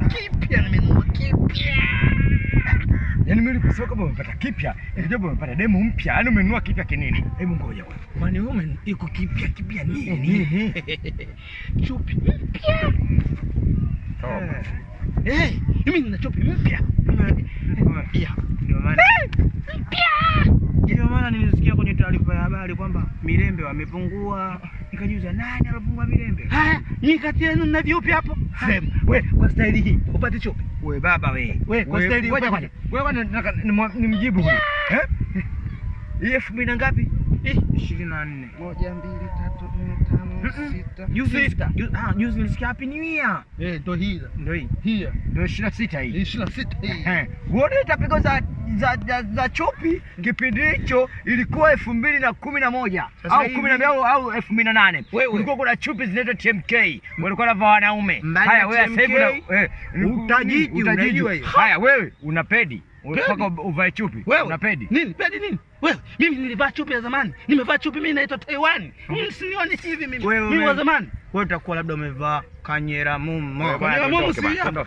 Kipya nimenunua kipya. Yaani mimi niliposema kama umepata kipya, ndio umepata demo mpya. Yaani umenunua kipya kinini? Hebu ngoja kwanza. Kwani wewe iko kipya nini? Chupi mpya. Mimi nina chupi mpya. Ndio maana. Ndio maana nilisikia kwenye taarifa ya habari kwamba Mirembe wamepungua. Nikajiuliza nani alipungua Mirembe? Haya, ni kati yenu na vipi hapo? Sema, wewe kwa staili hii upate chupi. Wewe baba wewe. Wewe kwa staili hii. Wewe nataka nimjibu huyu. Hii 2000 ngapi? 24. 1 2 3 4 5 6. Juzi nilisikia happy new year. Ndio hii. Ndio hii. Hii. Ndio 26 hii. 26 hii. Uone itapigo za chupi kipindi hicho ilikuwa 2011 au 12 au 2008. Kulikuwa kuna chupi zinaitwa TMK. Walikuwa na wanaume. Haya wewe sasa hivi utajiji unajua hiyo. Haya wewe una pedi. Unataka uvae chupi. Una pedi. Nini? Pedi nini? Wewe mimi nilivaa chupi ya zamani. Nimevaa chupi mimi naitwa Taiwan. Msinione hivi mimi. Mimi wa zamani. Wewe utakuwa labda umevaa Kanyera mumo. Kanyera mumo si hapa.